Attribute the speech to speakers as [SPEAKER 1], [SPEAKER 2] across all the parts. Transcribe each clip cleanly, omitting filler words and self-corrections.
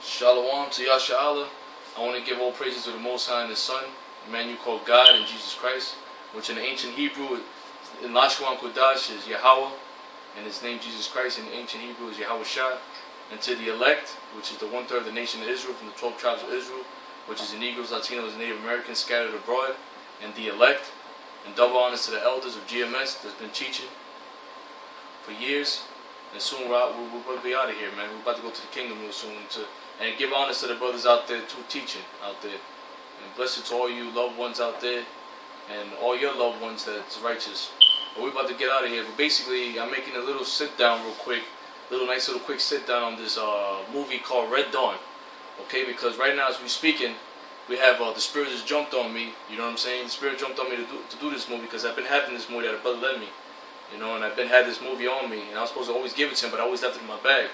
[SPEAKER 1] Shalom to Yasha Allah. I want to give all praises to the Most High and His Son, the man you call God, and Jesus Christ, which in the ancient Hebrew, in Lashwan Kodash, is Yahweh, and his name Jesus Christ in the ancient Hebrew is Yahweh Shah. And to the elect, which is the 1/3 of the nation of Israel, from the 12 tribes of Israel, which is the Negroes, Latinos, and Native Americans scattered abroad, and the elect, and double honors to the elders of GMS that's been teaching for years. And soon we're going to be out of here, man. We're about to go to the kingdom real soon. And give honors to the brothers out there too, teaching out there. And blessed to all you loved ones out there, and all your loved ones that's righteous. But we're about to get out of here. But basically, I'm making a little sit down real quick. Nice little quick sit down on this movie called Red Dawn. Okay, because right now as we're speaking, we have the Spirit has jumped on me. You know what I'm saying? The Spirit jumped on me to do this movie because I've been having this movie that a brother lent me. You know, and I've had this movie on me, and I was supposed to always give it to him, but I always left it in my bag.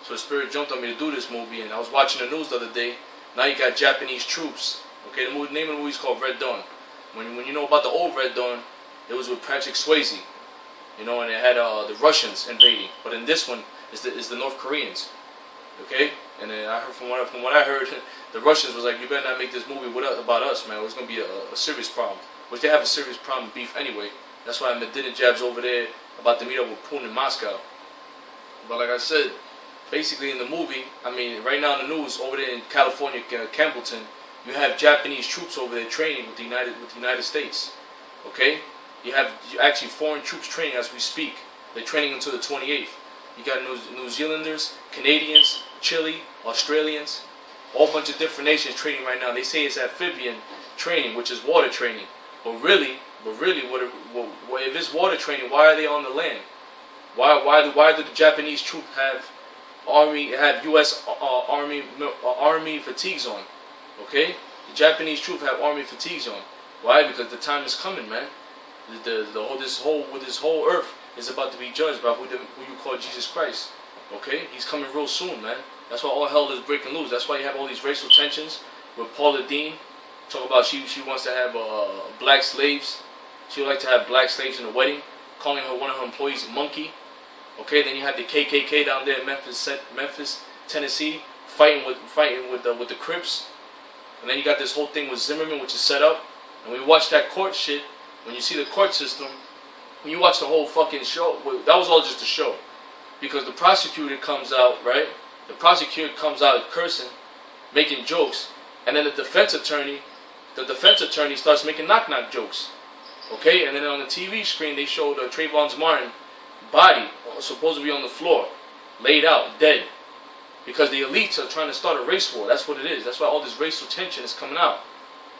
[SPEAKER 1] So the Spirit jumped on me to do this movie, and I was watching the news the other day. Now you got Japanese troops. Okay, the name of the movie is called Red Dawn. When you know about the old Red Dawn, it was with Patrick Swayze. You know, and it had the Russians invading. But in this one, it's the North Koreans. Okay, and then I heard from what I heard, the Russians was like, you better not make this movie about us, man. It's gonna be a serious problem. Which they have a serious problem beef anyway. That's why Medinejad's over there about to meet up with Putin in Moscow. But like I said, basically in the movie, I mean, right now in the news over there in California, Campbellton, you have Japanese troops over there training with the United States. Okay, you have actually foreign troops training as we speak. They're training until the 28th. You got New Zealanders, Canadians, Chile, Australians, all bunch of different nations training right now. They say it's amphibian training, which is water training. But really, if it's water training, why are they on the land? Why do the Japanese troops have U.S. Army fatigues on? Okay, the Japanese troops have army fatigues on. Why? Because the time is coming, man. This whole earth is about to be judged by who you call Jesus Christ. Okay, he's coming real soon, man. That's why all hell is breaking loose. That's why you have all these racial tensions with Paula Deen. Talk about she wants to have black slaves. She would like to have black slaves in the wedding, calling one of her employees a monkey. Okay, then you have the KKK down there in Memphis, Tennessee, fighting with the Crips. And then you got this whole thing with Zimmerman, which is set up. And when you watch that court shit, when you see the court system, when you watch the whole fucking show, that was all just a show. Because the prosecutor comes out, right? The prosecutor comes out cursing, making jokes, and then the defense attorney starts making knock-knock jokes. Okay, and then on the TV screen they showed Trayvon Martin body supposed to be on the floor, laid out, dead. Because the elites are trying to start a race war. That's what it is. That's why all this racial tension is coming out.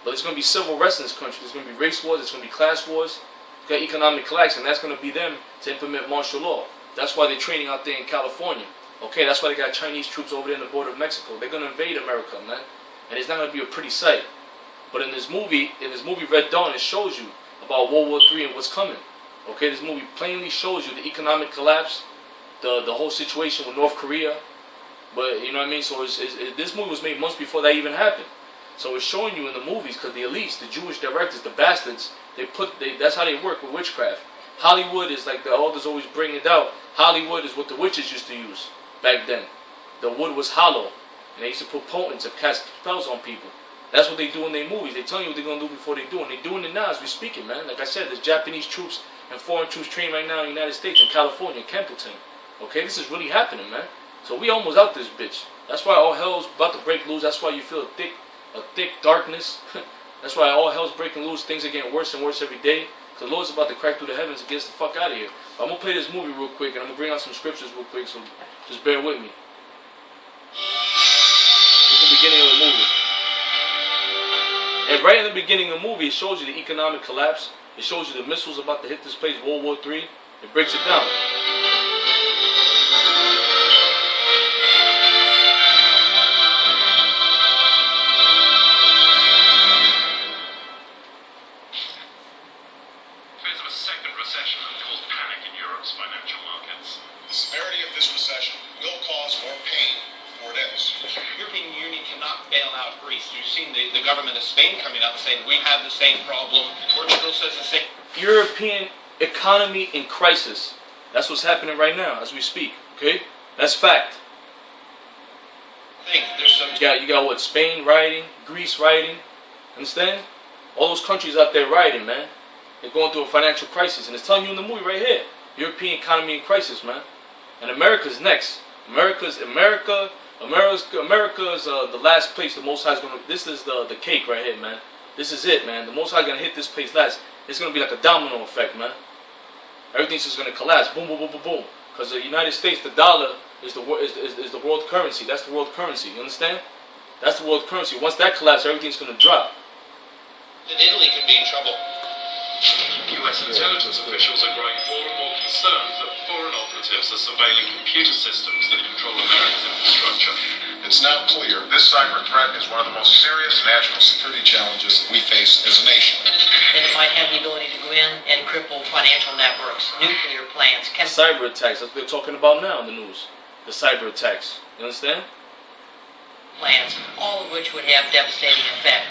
[SPEAKER 1] But there's going to be civil unrest in this country. There's going to be race wars. There's going to be class wars. There's going to be economic collapse, and that's going to be them to implement martial law. That's why they're training out there in California. Okay, that's why they got Chinese troops over there in the border of Mexico. They're going to invade America, man. And it's not going to be a pretty sight. But in this movie Red Dawn, it shows you about World War III and what's coming. Okay, this movie plainly shows you the economic collapse, the whole situation with North Korea. But you know what I mean. So this movie was made months before that even happened. So it's showing you in the movies because the elites, the Jewish directors, the bastards, that's how they work with witchcraft. Hollywood is like the elders always bring it out. Hollywood is what the witches used to use back then. The wood was hollow, and they used to put potents to cast spells on people. That's what they do in their movies. They tell you what they're going to do before they do. And they're doing it now as we speaking, man. Like I said, there's Japanese troops and foreign troops training right now in the United States, in California, Campbellton. Okay, this is really happening, man. So we almost out this bitch. That's why all hell's about to break loose. That's why you feel a thick darkness. That's why all hell's breaking loose. Things are getting worse and worse every day. Because the Lord's about to crack through the heavens and get us the fuck out of here. But I'm going to play this movie real quick, and I'm going to bring out some scriptures real quick, so just bear with me. This is the beginning of the movie. And right in the beginning of the movie, it shows you the economic collapse. It shows you the missiles about to hit this place, World War III. It breaks it down.
[SPEAKER 2] Fears of a second recession have caused panic in Europe's financial markets.
[SPEAKER 3] The severity of this recession will cause more pain for debts.
[SPEAKER 4] The European Union cannot bail out Greece. You've seen the government of Spain coming out saying we have the same problem. Portugal says the same.
[SPEAKER 1] European economy in crisis. That's what's happening right now as we speak. Okay, that's fact.
[SPEAKER 4] thing. There's some.
[SPEAKER 1] You got what? Spain rioting, Greece rioting. Understand? All those countries out there rioting, man. They're going through a financial crisis, and it's telling you in the movie right here. European economy in crisis, man. And America's next. America's the last place the Most High is gonna. This is the cake right here, man. This is it, man. The Most High gonna hit this place last. It's gonna be like a domino effect, man. Everything's just gonna collapse. Boom, boom, boom, boom, boom. Because the United States, the dollar is the world currency. That's the world currency. You understand? That's the world currency. Once that collapses, everything's gonna drop.
[SPEAKER 4] That Italy could be in trouble.
[SPEAKER 2] US intelligence officials are growing more and more concerned that foreign operatives are surveilling computer systems that control America's infrastructure.
[SPEAKER 3] It's now clear this cyber threat is one of the most serious national security challenges we face as a nation.
[SPEAKER 5] And it might have the ability to go in and cripple financial networks, nuclear plants,
[SPEAKER 1] Cyber attacks. That's what they're talking about now in the news. The cyber attacks. You understand?
[SPEAKER 5] plants, all of which would have devastating effect.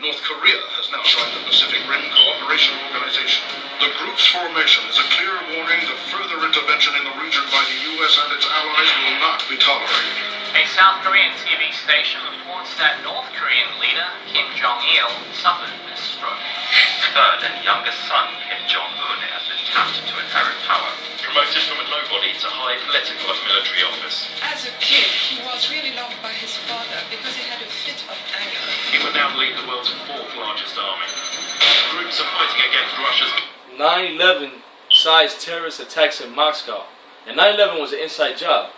[SPEAKER 3] North Korea has now joined the Pacific Rim Cooperation Organization. The group's formation is a clear warning that further intervention in the region by the U.S. and its allies will not be tolerated.
[SPEAKER 6] A South Korean TV station reports that North Korean leader Kim Jong-il suffered a stroke.
[SPEAKER 2] Third and youngest son, Kim Jong-un, has been tapped to inherit power. Promoted from a nobody to high political and military office.
[SPEAKER 7] As a kid, he was really loved by his father because he had a fit of anger.
[SPEAKER 2] He would now lead the world's fourth largest army. Groups are fighting against Russia's
[SPEAKER 1] 9/11 sized terrorist attacks in Moscow. And 9/11 was an inside job.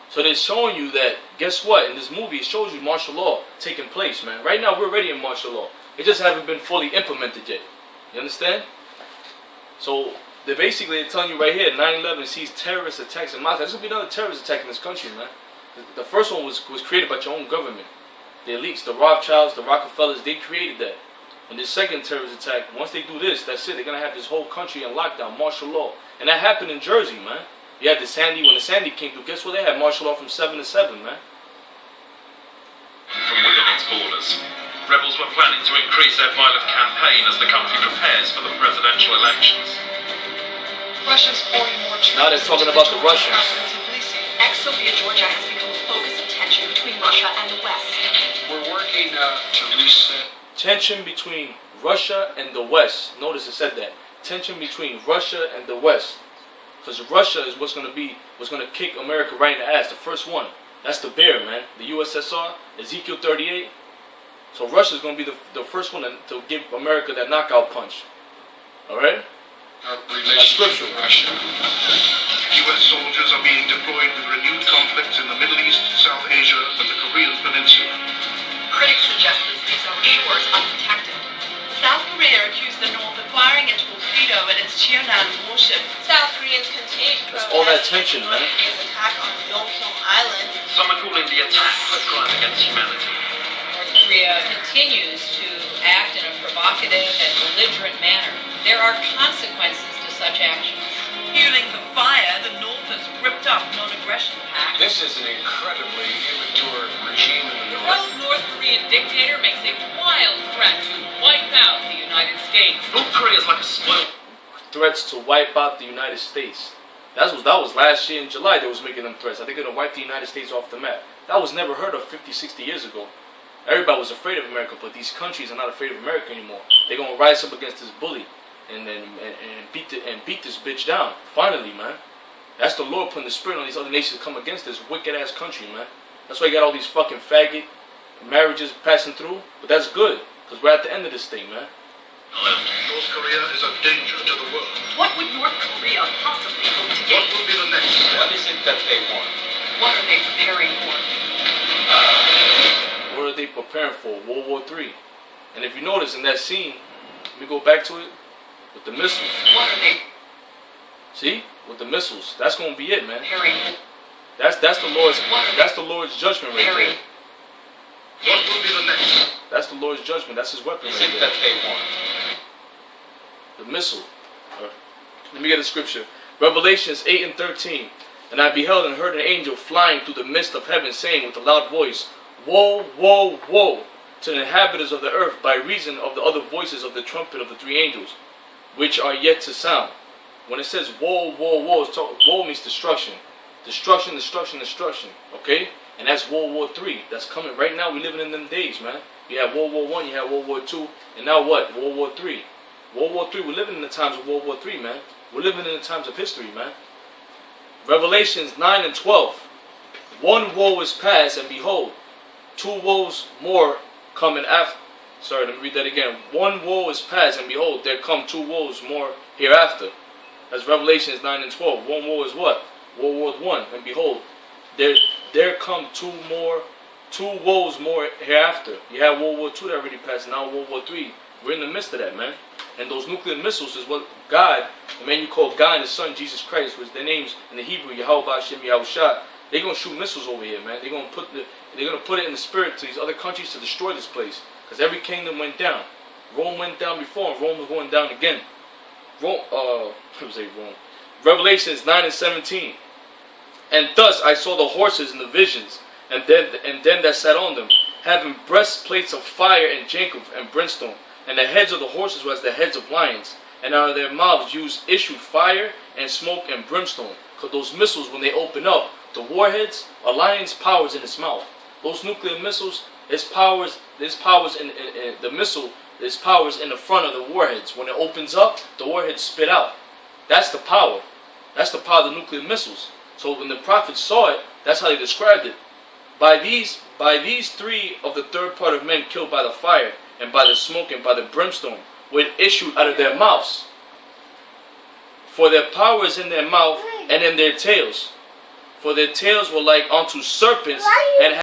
[SPEAKER 1] So they're showing you that, guess what? In this movie, it shows you martial law taking place, man. Right now, we're already in martial law. It just haven't been fully implemented yet. You understand? So they're telling you right here, 9/11 sees terrorist attacks in Moscow. There's going to be another terrorist attack in this country, man. The first one was created by your own government. The elites, the Rothschilds, the Rockefellers, they created that. And this second terrorist attack, once they do this, that's it. They're going to have this whole country in lockdown, martial law. And that happened in Jersey, man. You had the Sandy, when the Sandy came through, guess what? They had martial law from 7 to 7, man.
[SPEAKER 2] from within its borders. Rebels were planning to increase their violent campaign as the country prepares for the presidential elections.
[SPEAKER 7] Russia's pouring more troops.
[SPEAKER 1] Now they're talking about the Russians.
[SPEAKER 8] Ex-Soviet Georgia has become a focus of tension between Russia and the West.
[SPEAKER 3] We're working to reset.
[SPEAKER 1] Tension between Russia and the West. Notice it said that. Tension between Russia and the West. Because Russia is what's going to kick America right in the ass. The first one. That's the bear, man. The USSR, Ezekiel 38. So Russia is going to be the first one to give America that knockout punch. Alright?
[SPEAKER 3] Our relationship with Russia.
[SPEAKER 2] U.S. soldiers are being deployed with renewed conflicts in the Middle East, South Asia, and the Korean Peninsula.
[SPEAKER 8] Critics suggest this leaves our shores unprotected. South Korea accused the North of firing a torpedo at its Cheonan warship. South Koreans continue to
[SPEAKER 1] That's
[SPEAKER 8] protest
[SPEAKER 1] all that tension, man.
[SPEAKER 8] North Korea's attack on Yeonpyeong Island.
[SPEAKER 2] Some are calling the attack a crime against humanity.
[SPEAKER 5] North Korea continues to act in a provocative and belligerent manner. There are consequences to such actions.
[SPEAKER 8] Fueling the fire, the North has ripped up non-aggression pact.
[SPEAKER 3] This is an incredibly immature regime in the
[SPEAKER 5] The rogue North Korean dictator makes a wild threat to wipe out the United States.
[SPEAKER 2] North Korea is like a spoiled
[SPEAKER 1] Threats to wipe out the United States. That was last year in July they was making them threats. I think they're going to wipe the United States off the map. That was never heard of 50, 60 years ago. Everybody was afraid of America, but these countries are not afraid of America anymore. They're going to rise up against this bully and beat this bitch down. Finally, man. That's the Lord putting the spirit on these other nations to come against this wicked-ass country, man. That's why you got all these fucking faggot marriages passing through. But that's good, because we're at the end of this thing, man.
[SPEAKER 2] North Korea is a danger to the world.
[SPEAKER 8] What would North Korea possibly hope to
[SPEAKER 2] What
[SPEAKER 8] gain?
[SPEAKER 2] will be the next step?
[SPEAKER 4] What is it that they want?
[SPEAKER 8] What are they preparing for?
[SPEAKER 1] What are they preparing for? World War III. And if you notice in that scene, let me go back to it, with the missiles.
[SPEAKER 8] What are they
[SPEAKER 1] See? With the missiles. That's going to be it, man.
[SPEAKER 8] preparing for?
[SPEAKER 1] That's the Lord's judgment right there.
[SPEAKER 2] What will be the next?
[SPEAKER 1] That's the Lord's judgment. That's his weapon
[SPEAKER 4] What is
[SPEAKER 1] right
[SPEAKER 4] it
[SPEAKER 1] there.
[SPEAKER 4] that they want?
[SPEAKER 1] The missile. Let me get the scripture. Revelations 8:13. And I beheld and heard an angel flying through the midst of heaven, saying with a loud voice, Woe, woe, woe to the inhabitants of the earth by reason of the other voices of the trumpet of the three angels, which are yet to sound. When it says woe, woe, woe, woe means destruction. Destruction, destruction, destruction. Okay? and that's World War III. That's coming right now. We're living in them days, man. You had World War I, you had World War II, and now what? World War III. World War III, we're living in the times of World War III, man. We're living in the times of history, man. Revelations 9 and 12. One woe is past, and behold, two woes more coming after. Sorry, let me read that again. One woe is past, and behold, there come two woes more hereafter. That's Revelations 9 and 12. One woe is what? World War I, and behold, there come two woes more hereafter. You had World War II that already passed, now World War III. We're in the midst of that, man. And those nuclear missiles is what God, the man you call God and His Son, Jesus Christ, which their names in the Hebrew, Yahweh Hashem Yahushua, they're going to shoot missiles over here, man. They're going to put it in the spirit to these other countries to destroy this place. Because every kingdom went down. Rome went down before, and Rome is going down again. Revelations 9 and 17. And thus I saw the horses in the visions, and then that sat on them, having breastplates of fire and Jacob and brimstone, and the heads of the horses were as the heads of lions, and out of their mouths issued fire and smoke and brimstone. Because those missiles, when they open up, the warheads, a lion's powers in its mouth. Those nuclear missiles, there's powers in the missile. There's powers in the front of the warheads. When it opens up, the warheads spit out. That's the power. That's the power of the nuclear missiles. So when the prophets saw it, that's how they described it. By these three of the third part of men killed by the fire, and by the smoke, and by the brimstone, were issued out of their mouths. For their power is in their mouth and in their tails. For their tails were like unto serpents, and